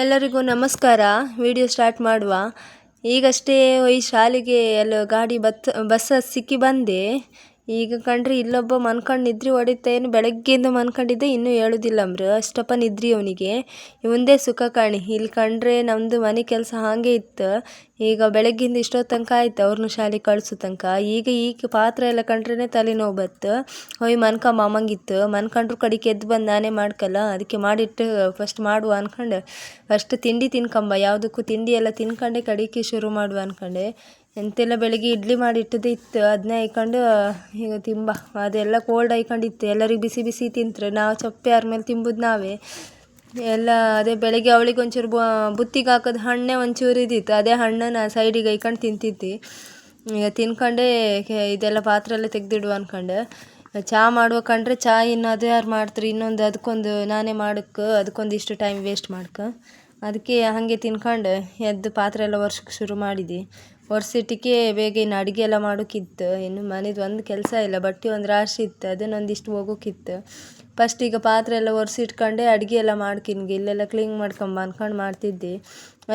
ಎಲ್ಲರಿಗೂ ನಮಸ್ಕಾರ. Video start ಮಾಡುವ. ಈಗಷ್ಟೇ ಈ ಶಾಲೆಗೆ ಎಲ್ಲ ಗಾಡಿ ಬಸ್ ಸಿಕ್ಕಿ ಬಂದೆ. ಈಗ ಕಂಡ್ರೆ ಇಲ್ಲೊಬ್ಬ ಮನ್ಕೊಂಡು ನಿದ್ರಿ ಹೊಡಿತೇನು. ಬೆಳಗ್ಗೆಯಿಂದ ಮನ್ಕೊಂಡಿದ್ದೆ, ಇನ್ನೂ ಹೇಳುದಿಲ್ಲ ಅಂಬ್ರು ಅಷ್ಟಪ್ಪ ನಿದ್ರಿ ಅವನಿಗೆ. ಇವಂದೇ ಸುಖ ಕಾಣಿ. ಇಲ್ಲಿ ಕಂಡ್ರೆ ನಮ್ಮದು ಮನೆ ಕೆಲಸ ಹಾಗೆ ಇತ್ತು. ಈಗ ಬೆಳಗ್ಗಿಂದ ಇಷ್ಟೊತ್ತು ತನಕ ಆಯ್ತು ಅವ್ರನ್ನ ಶಾಲೆಗೆ ಕಳ್ಸೋ ತನಕ. ಈಗ ಪಾತ್ರೆ ಎಲ್ಲ ಕಂಡ್ರೆ ತಲೆನೋವು ಬತ್ತು. ಮಾಮಂಗಿತ್ತು ಮನ್ಕೊಂಡ್ರು ಕಡಿಕೆ ಎದ್ದು ಬಂದು ನಾನೇ ಮಾಡ್ಕಲ್ಲ, ಅದಕ್ಕೆ ಮಾಡಿಟ್ಟು ಫಸ್ಟ್ ಮಾಡುವ ಅನ್ಕೊಂಡು ಫಸ್ಟ್ ತಿಂಡಿ ತಿನ್ಕೊಂಬ, ಯಾವುದಕ್ಕೂ ತಿಂಡಿ ಎಲ್ಲ ತಿನ್ಕೊಂಡೆ ಕಡಿಕೆ ಶುರು ಮಾಡುವ ಅನ್ಕೊಂಡೆ. ಎಂತೆಲ್ಲ ಬೆಳಿಗ್ಗೆ ಇಡ್ಲಿ ಮಾಡಿ ಇಟ್ಟದೇ ಇತ್ತು, ಅದನ್ನೇ ಹಾಯ್ಕೊಂಡು ಈಗ ತಿಂಬ. ಅದೆಲ್ಲ ಕೋಲ್ಡ್ ಹಾಯ್ಕೊಂಡಿತ್ತು, ಎಲ್ಲರಿಗೆ ಬಿಸಿ ಬಿಸಿ ತಿಂತಾರೆ, ನಾವು ಚಪ್ಪೆ ಯಾರ ಮೇಲೆ ತಿಂಬುದು ನಾವೇ ಎಲ್ಲ. ಅದೇ ಬೆಳಗ್ಗೆ ಅವಳಿಗೆ ಒಂಚೂರು ಬುತ್ತಿಗೆ ಹಾಕೋದು ಹಣ್ಣೆ ಒಂಚೂರು ಇದ್ದಿತ್ತು, ಅದೇ ಹಣ್ಣನ್ನು ಸೈಡಿಗೆ ಹಾಯ್ಕೊಂಡು ತಿಂತಿದ್ದಿ. ಈಗ ತಿನ್ಕೊಂಡೆ ಇದೆಲ್ಲ ಪಾತ್ರೆ ಎಲ್ಲ ತೆಗೆದಿಡುವ ಅನ್ಕೊಂಡು ಚಹಾ ಮಾಡುವ ಕಂಡ್ರೆ ಚಹಾ ಇನ್ನು ಅದು ಯಾರು ಮಾಡ್ತಾರೆ, ಇನ್ನೊಂದು ಅದಕ್ಕೊಂದು ನಾನೇ ಅದಕ್ಕೊಂದು ಇಷ್ಟು ಟೈಮ್ ವೇಸ್ಟ್ ಅದಕ್ಕೆ ಹಾಗೆ ತಿನ್ಕೊಂಡು ಎದ್ದು ಪಾತ್ರೆ ಎಲ್ಲ ಒರ್ಸಕ್ಕೆ ಶುರು ಮಾಡಿದೆ. ಒರೆಸಿಟ್ಟಿಗೆ ಬೇಗ ಇನ್ನು ಅಡುಗೆ ಎಲ್ಲ ಮಾಡೋಕ್ಕಿತ್ತು. ಇನ್ನು ಮನೇದು ಒಂದು ಕೆಲಸ ಇಲ್ಲ, ಬಟ್ಟೆ ಒಂದು ರಾಶಿ ಇತ್ತು, ಅದನ್ನೊಂದಿಷ್ಟು ಹೋಗೋಕ್ಕಿತ್ತು. ಫಸ್ಟ್ ಈಗ ಪಾತ್ರೆ ಎಲ್ಲ ಒರೆಸಿಟ್ಕೊಂಡೆ ಅಡುಗೆ ಎಲ್ಲ ಮಾಡ್ಕಿನ್ಗೆ ಇಲ್ಲೆಲ್ಲ ಕ್ಲೀನ್ ಮಾಡ್ಕೊಂಬ ಅನ್ಕೊಂಡು ಮಾಡ್ತಿದ್ದೆ.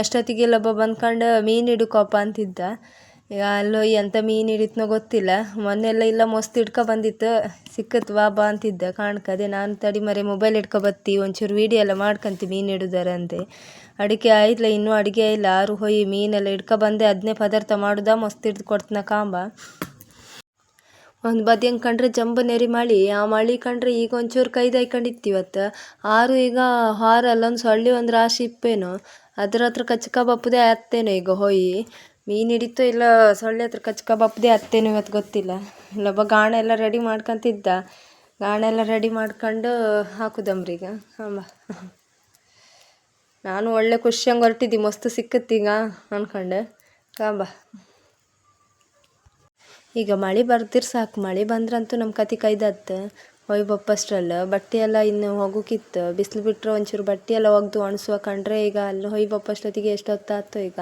ಅಷ್ಟೊತ್ತಿಗೆಲ್ಲ ಬಂದ್ಕೊಂಡು ಮೀನು ಹಿಡ್ಕೊಪ್ಪ ಅಂತಿದ್ದ. ಈಗ ಅಲ್ಲೋಗಿ ಎಂಥ ಮೀನು ಹಿಡಿತನೋ ಗೊತ್ತಿಲ್ಲ. ಮೊನ್ನೆಲ್ಲ ಇಲ್ಲ ಮೊಸ್ತು ಬಂದಿತ್ತು, ಸಿಕ್ಕತ್ತು ಬಾ ಅಂತಿದ್ದ ಕಾಣ್ಕದೆ. ನಾನು ತಡಿ ಮರೆ ಮೊಬೈಲ್ ಬತ್ತಿ ಒಂಚೂರು ವೀಡಿಯೋ ಎಲ್ಲ ಮಾಡ್ಕೊಂತಿ ಮೀನು ಹಿಡಿದಾರಂತೆ. ಅಡಿಕೆ ಆಯ್ತಲ್ಲ, ಇನ್ನೂ ಅಡುಗೆ ಇಲ್ಲ. ಆರು ಮೀನೆಲ್ಲ ಬಂದೆ, ಅದನ್ನೇ ಪದಾರ್ಥ ಮಾಡುದ ಮೊಸ್ತು ಹಿಡ್ದು ಕೊಡ್ತನ ಕಾಂಬ. ಒಂದು ಬದಿ ಹಂಗೆ ಕಂಡ್ರೆ ಜಂಬ ನೆರಿ ಮಳೆ, ಆ ಮಳೆ ಕಂಡ್ರೆ ಈಗ ಒಂಚೂರು ಕೈದು ಹಾಯ್ಕೊಂಡಿತ್ತು ಇವತ್ತು. ಆರು ಈಗ ಅಲ್ಲೊಂದು ಸೊಳ್ಳೆ ಒಂದು ರಾಶಿ ಇಪ್ಪೇನು, ಅದ್ರ ಹತ್ರ ಬಪ್ಪದೆ ಹತ್ತೇನೋ ಈಗ ಮೀನು ಹಿಡಿತೋ ಇಲ್ಲ ಸೊಳ್ಳೆ ಹತ್ರ ಬಪ್ಪದೆ ಹತ್ತೇನೋ ಇವತ್ತು ಗೊತ್ತಿಲ್ಲ. ಇಲ್ಲೊಬ್ಬ ಗಾಣ ಎಲ್ಲ ರೆಡಿ ಮಾಡ್ಕೊಂತಿದ್ದ, ಗಾಣ ಎಲ್ಲ ರೆಡಿ ಮಾಡ್ಕೊಂಡು ಹಾಕುದಂಬ್ರೀಗ ಅಂಬ. ನಾನು ಒಳ್ಳೆ ಖುಷಿಯಂಗೆ ಹೊರಟಿದ್ದಿ, ಮಸ್ತು ಸಿಕ್ಕತ್ತೀಗ ಅನ್ಕೊಂಡು ಕಾಂಬ. ಈಗ ಮಳೆ ಬರ್ತಿರ್ ಸಾಕು, ಮಳೆ ಬಂದ್ರಂತೂ ನಮ್ಮ ಕತೆ ಕೈದತ್ತು. ಬಪ್ಪಷ್ಟರಲ್ಲ ಬಟ್ಟೆ ಎಲ್ಲ ಇನ್ನು ಹೋಗೋಕ್ಕಿತ್ತು. ಬಿಸಿಲು ಬಿಟ್ಟರೆ ಒಂಚೂರು ಬಟ್ಟೆ ಎಲ್ಲ ಒಗ್ದು ಒಣಸುವ ಕಂಡ್ರೆ ಈಗ ಅಲ್ಲಿ ಬಪ್ಪಷ್ಟೊತ್ತಿಗೆ ಎಷ್ಟೊತ್ತಾಯ್ತು. ಈಗ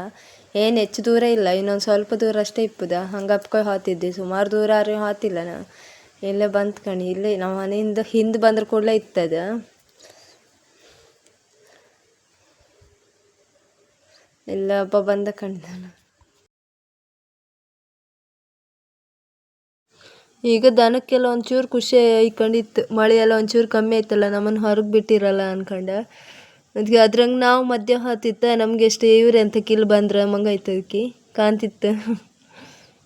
ಏನು ಹೆಚ್ಚು ದೂರ ಇಲ್ಲ, ಇನ್ನೊಂದು ಸ್ವಲ್ಪ ದೂರ ಅಷ್ಟೇ ಇಪ್ಪುದ. ಹಂಗೆ ಅಪ್ಕೊಂಡು ಹೋಗ್ತಿದ್ದೆ, ಸುಮಾರು ದೂರ ಆದ್ರೆ ಹೋಗ್ತಿಲ್ಲ ನಾನು. ಇಲ್ಲೇ ಬಂತು ಕಣಿ, ಇಲ್ಲೇ ನಮ್ಮ ಮನೆಯಿಂದ ಹಿಂದೆ ಬಂದ್ರೆ ಕೂಡಲೇ ಇತ್ತದ. ಎಲ್ಲ ಹಬ್ಬ ಬಂದ ನಾನು. ಈಗ ದನಕ್ಕೆಲ್ಲ ಒಂಚೂರು ಖುಷಿ ಐಕೊಂಡಿತ್ತು, ಮಳೆ ಎಲ್ಲ ಒಂಚೂರು ಕಮ್ಮಿ ಆಯ್ತಲ್ಲ, ನಮ್ಮನ್ನು ಹೊರಗೆ ಬಿಟ್ಟಿರಲ್ಲ ಅನ್ಕೊಂಡು. ಅದಕ್ಕೆ ಅದ್ರಂಗೆ ನಾವು ಮಧ್ಯ ಹಾತಿತ್ತ, ನಮಗೆ ಎಷ್ಟು ಇವ್ರೆ ಅಂತ ಕಿಲ್ ಬಂದ್ರೆ ಮಂಗಾಯ್ತದಕ್ಕೆ ಕಾಣ್ತಿತ್ತು.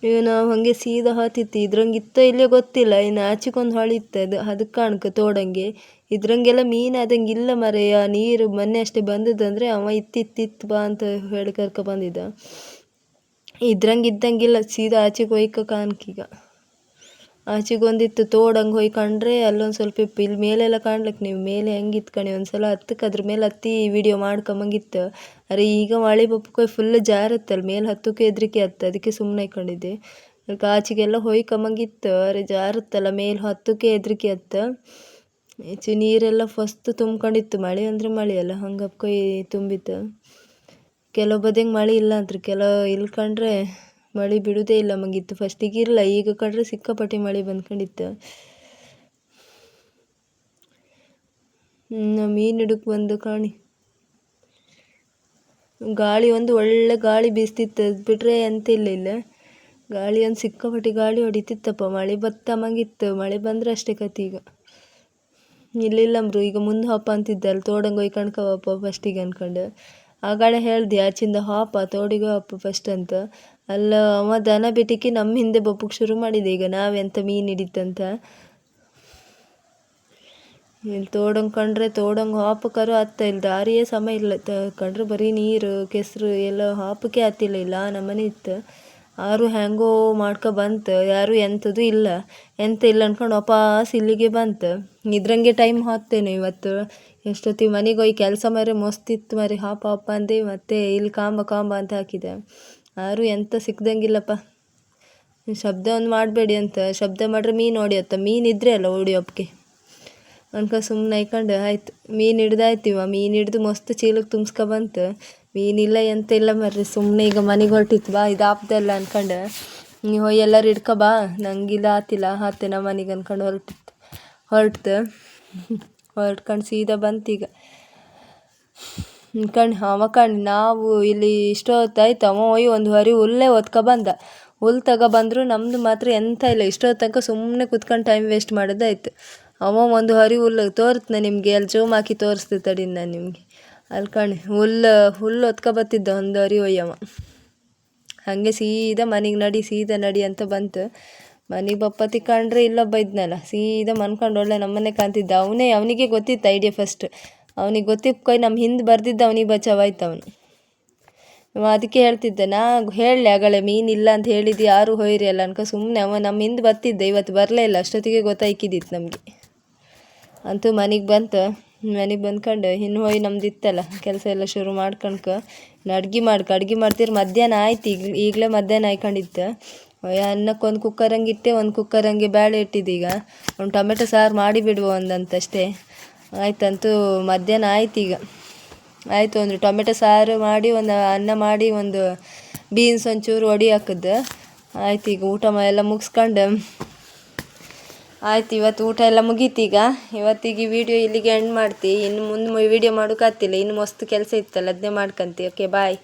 ಈಗ ನಾವು ಹಾಗೆ ಸೀದಾ ಹಾತಿತ್ತು. ಇದ್ರಂಗೆ ಇತ್ತ ಇಲ್ಲೇ ಗೊತ್ತಿಲ್ಲ, ಇನ್ನು ಆಚೆಗೊಂದು ಹೊಳೆ ಇತ್ತು, ಅದಕ್ಕೆ ಕಾಣ್ಕ ತೋಡಂಗೆ. ಇದ್ರಂಗೆಲ್ಲ ಮೀನು ಆದಂಗೆ ಇಲ್ಲ ಮರೆಯ. ನೀರು ಮೊನ್ನೆ ಅಷ್ಟೇ ಬಂದದಂದರೆ ಅವ ಇತ್ತಿತ್ತು ಬಾ ಅಂತ ಹೇಳಿ ಕರ್ಕೊ ಬಂದಿದ್ದ. ಇದ್ರಂಗೆ ಇದ್ದಂಗಿಲ್ಲ, ಸೀದಾ ಆಚೆಗೆ ಹೋಯ್ಕ ಕಾಣ್ಕೀಗ. ಆಚೆಗೊಂದಿತ್ತು ತೋಡಂಗೆ ಹೋಗಿ ಕಂಡ್ರೆ ಅಲ್ಲೊಂದು ಸ್ವಲ್ಪ ಇಲ್ಲಿ ಮೇಲೆಲ್ಲ ಕಾಣ್ಲಿಕ್ಕೆ ನೀವು ಮೇಲೆ ಹೆಂಗಿತ್ತು ಕಣಿ. ಒಂದ್ಸಲ ಹತ್ತಕ್ಕೆ ಅದ್ರ ಮೇಲೆ ಹತ್ತಿ ವಿಡಿಯೋ ಮಾಡ್ಕೊಂಬಂಗಿತ್ತು. ಅರೆ ಈಗ ಮಳೆ ಬಪ್ಪಕ್ಕೆ ಫುಲ್ ಜಾರತ್ತಲ್ಲ, ಮೇಲೆ ಹತ್ತಕ್ಕೆ ಹೆದ್ರಿಕೆ ಆಯ್ತು, ಅದಕ್ಕೆ ಸುಮ್ಮನೆ ಹಾಕೊಂಡಿದ್ದೆ. ಅದಕ್ಕೆ ಆಚೆಗೆಲ್ಲ ಹೊಯ್ಕೊಂಬಂಗಿತ್ತು, ಅರೆ ಜಾರತ್ತಲ್ಲ ಮೇಲೆ ಹತ್ತಕ್ಕೆ ಹೆದ್ರಿಕೆ ಆಯ್ತು. ನೀರೆಲ್ಲ ಫಸ್ಟ್ ತುಂಬ್ಕೊಂಡಿತ್ತು, ಮಳೆ ಅಂದರೆ ಮಳೆ ಅಲ್ಲ, ಹಂಗೆ ಅಪ್ಕೊಯ್ ತುಂಬಿತ್ತು. ಕೆಲವು ಬದಿಯಂಗೆ ಮಳೆ ಇಲ್ಲ ಅಂತ್ರಿ, ಇಲ್ಲಿ ಕಂಡ್ರೆ ಮಳೆ ಬಿಡುವುದೇ ಇಲ್ಲ ಮಂಗಿತ್ತು. ಫಸ್ಟಿಗೆ ಇಲ್ಲ, ಈಗ ಕಂಡ್ರೆ ಸಿಕ್ಕಾಪಟ್ಟೆ ಮಳೆ ಬಂದ್ಕೊಂಡಿತ್ತು. ಮೀನು ಹಿಡಕ್ಕೆ ಬಂದು ಕಾಣಿ. ಗಾಳಿ ಒಂದು ಒಳ್ಳೆ ಗಾಳಿ ಬೀಸ್ತಿತ್ತು, ಅದು ಬಿಟ್ಟರೆ ಎಂತ ಇಲ್ಲ. ಗಾಳಿ ಒಂದು ಸಿಕ್ಕಾಪಟ್ಟೆ ಗಾಳಿ ಹೊಡಿತಿತ್ತಪ್ಪ. ಮಳೆ ಮಂಗಿತ್ತು, ಮಳೆ ಬಂದರೆ ಅಷ್ಟೇ ಕತೆ. ಈಗ ಇಲ್ಲಿಲ್ಲಂಬ್ರು ಈಗ ಮುಂದೆ ಹಾಪ ಅಂತಿದ್ದೆ, ಅಲ್ಲಿ ತೋಡಂಗೆ ಹೋಗಿ ಕಣ್ಕವಪ್ಪ ಫಸ್ಟಿಗೆ ಅನ್ಕೊಂಡು. ಆಗಾಳೆ ಹೇಳ್ದೆ ಆಚಿಂದ ಹಾಪ ತೋಡಿಗೆ ಹಾಪ ಫಸ್ಟ್ ಅಂತ. ಅಲ್ಲ ಅವ ದನ ಬಿಟ್ಟಿಕ್ಕೆ ನಮ್ಮ ಹಿಂದೆ ಬಪ್ಪಕ್ಕೆ ಶುರು ಮಾಡಿದೆ. ಈಗ ನಾವೆಂತ ಮೀನು ಹಿಡಿತಂತ ಇಲ್ಲಿ ತೋಡಂಗೆ ಕಂಡ್ರೆ ತೋಡಂಗೆ ಹಾಪಕ್ಕಾರು ಹತ್ತ ಇಲ್ಲ, ದಾರಿಯೇ ಸಮ ಇಲ್ಲ. ಕಂಡ್ರೆ ಬರೀ ನೀರು ಕೆಸರು ಎಲ್ಲ, ಹಾಪಕ್ಕೆ ಹತ್ತಿಲ್ಲ. ಇಲ್ಲ ನಮ್ಮನೆ ಇತ್ತು, ಆರು ಹೆಂಗೋ ಬಂತು. ಯಾರು ಎಂಥದ್ದು ಇಲ್ಲ, ಎಂತ ಇಲ್ಲ ಅನ್ಕೊಂಡು ವಾಪಸ್ ಇಲ್ಲಿಗೆ ಬಂತು. ಇದ್ರಂಗೆ ಟೈಮ್ ಹಾಕ್ತೇನೆ ಇವತ್ತು. ಎಷ್ಟೊತ್ತಿಗೆ ಮನೆಗೆ ಹೋಗಿ ಕೆಲಸ ಮಸ್ತಿತ್ತು ಹಾಪ ಅಂದೆ. ಮತ್ತೆ ಇಲ್ಲಿ ಕಾಂಬ ಅಂತ ಹಾಕಿದೆ. ಯಾರು ಎಂತ ಸಿಕ್ದಂಗಿಲ್ಲಪ್ಪ. ಶಬ್ದ ಒಂದು ಮಾಡಬೇಡಿ ಅಂತ, ಶಬ್ದ ಮಾಡ್ರೆ ಮೀನು ಹೊಡಿಯತ್ತ. ಮೀನು ಇದ್ರೆ ಅಲ್ಲ ಹೊಡಿಯೋಪ್ಪಕ್ಕೆ ಅನ್ಕ ಸುಮ್ಮನೆ ಹಾಯ್ಕೊಂಡು ಆಯ್ತು. ಮೀನು ಹಿಡ್ದಾಯ್ತಿವ, ಮೀನು ಹಿಡ್ದು ಮಸ್ತ್ ಚೀಲಕ್ಕೆ ತುಂಬಿಸ್ಕೊಬಂತು. ಮೀನಿಲ್ಲ ಎಂತ ಇಲ್ಲ ಮರ್ರಿ, ಸುಮ್ಮನೆ ಈಗ ಮನೆಗೆ ಹೊರಟಿತ್ತು. ಬಾ ಇದು ಆಪ್ದಲ್ಲ ಅನ್ಕೊಂಡು ನೀವು ಎಲ್ಲರೂ ಹಿಡ್ಕೊಬಾ, ನಂಗಿಲ್ಲ ಆತಿಲ್ಲ ಹಾತೆ ನಮ್ಮ ಮನೆಗೆ ಅನ್ಕೊಂಡು ಹೊರಟ್ತು. ಹೊರಟ್ಕೊಂಡು ಸೀದಾ ಬಂತೀಗ. ಕಣ್ ನಾವು ಇಲ್ಲಿ ಇಷ್ಟೊತ್ತಾಯ್ತು ಅವ ಹೋಯ್ ಒಂದು ಹೊರಿ ಹುಲ್ಲೇ ಬಂದ. ಹುಲ್ಲು ತಗೊಬಂದ್ರು ನಮ್ಮದು ಮಾತ್ರ ಎಂತ ಇಲ್ಲ. ಇಷ್ಟೊತ್ತು ತನಕ ಸುಮ್ಮನೆ ಕುತ್ಕೊಂಡು ಟೈಮ್ ವೇಸ್ಟ್ ಮಾಡೋದಾಯ್ತು. ಅವ ಒಂದು ಹೊರಿ ಹುಲ್ಲು ತೋರ್ತನೆ ನಿಮಗೆ, ಅಲ್ಲಿ ಜೂಮ್ ಹಾಕಿ ತೋರಿಸ್ತೆ ತಡಿ ನಾನು ನಿಮಗೆ. ಅಲ್ಲಿ ಹುಲ್ಲು ಹೊತ್ಕೊಬತ್ತಿದ್ದ ಒಂದು ಹೊರಿ ಒಯ್ಯವ. ಹಾಗೆ ಸೀದಾ ಸೀದಾ ನಡಿ ಅಂತ ಬಂತು. ಮನೆಗೆ ಬಪ್ಪತ್ತಿ ಕಂಡ್ರೆ ಇಲ್ಲೊಬ್ಬ ಇದ್ನಲ್ಲ, ಸೀದಾ ಮನ್ಕೊಂಡು ಒಳ್ಳೆ ನಮ್ಮನೆ ಕಾಣ್ತಿದ್ದ. ಅವನಿಗೆ ಗೊತ್ತಿತ್ತು ಐಡಿಯಾ ಫಸ್ಟ್. ಅವನಿಗೆ ಗೊತ್ತಿಪ್ಕೊಯ್ ನಮ್ಮ ಹಿಂದೆ ಬರ್ದಿದ್ದ, ಅವನಿಗೆ ಬಚಾವಾಯ್ತು ಅವನು. ಅದಕ್ಕೆ ಹೇಳ್ತಿದ್ದೆ, ನಾ ಹೇಳಲೆ ಆಗಳೇ ಮೀನಿಲ್ಲ ಅಂತ ಹೇಳಿದ್ದು, ಯಾರು ಹೋಯ್ರಿ ಅಲ್ಲ ಅನ್ಕೊ ಸುಮ್ಮನೆ ಅವ ನಮ್ಮ ಹಿಂದೆ ಬರ್ತಿದ್ದೆ. ಇವತ್ತು ಬರಲೇ ಇಲ್ಲ, ಅಷ್ಟೊತ್ತಿಗೆ ಗೊತ್ತಾಯ್ಕಿದ್ದಿತ್ತು ನಮಗೆ. ಅಂತೂ ಮನೆಗೆ ಬಂದ್ಕೊಂಡು ಇನ್ನು ಹೋಯ್ ನಮ್ದು ಇತ್ತಲ್ಲ ಕೆಲಸ ಎಲ್ಲ ಶುರು ಮಾಡ್ಕೊಂಡ್ಕ ಅಡ್ಗೆ ಮಾಡ್ತೀರಿ. ಮಧ್ಯಾಹ್ನ ಆಯ್ತು, ಈಗಲೇ ಮಧ್ಯಾಹ್ನ ಆಯ್ಕೊಂಡಿತ್ತು. ಅನ್ನಕ್ಕೆ ಒಂದು ಕುಕ್ಕರ್ ಹಂಗೆ ಇಟ್ಟೆ, ಒಂದು ಕುಕ್ಕರ್ ಹಂಗೆ ಬೇಳೆ ಇಟ್ಟಿದ್ದೀಗ. ಒಂದು ಟೊಮೆಟೊ ಸಾರು ಮಾಡಿ ಬಿಡುವ ಒಂದಂತಷ್ಟೇ. ಆಯ್ತಂತೂ ಮಧ್ಯಾಹ್ನ ಆಯ್ತು. ಈಗ ಆಯಿತು, ಒಂದು ಟೊಮೆಟೊ ಸಾರು ಮಾಡಿ, ಒಂದು ಅನ್ನ ಮಾಡಿ, ಒಂದು ಬೀನ್ಸ್ ಒಂಚೂರು ಒಡಿ ಹಾಕಿದ್ದು ಆಯ್ತು. ಈಗ ಊಟ ಎಲ್ಲ ಮುಗಿಸ್ಕೊಂಡು ಆಯ್ತು. ಇವತ್ತು ಊಟ ಎಲ್ಲ ಮುಗೀತೀಗ. ಇವತ್ತಿಗೆ ಈ ವಿಡಿಯೋ ಇಲ್ಲಿಗೆ ಎಂಡ್ ಮಾಡ್ತಿ. ಇನ್ನು ಮುಂದೆ ವಿಡಿಯೋ ಮಾಡೋಕ್ಕಾಗ್ತಿಲ್ಲ, ಇನ್ನು ಮಸ್ತ್ ಕೆಲಸ ಇತ್ತಲ್ಲ, ಅದನ್ನೇ ಮಾಡ್ಕೊಂತಿ. ಓಕೆ, ಬಾಯ್.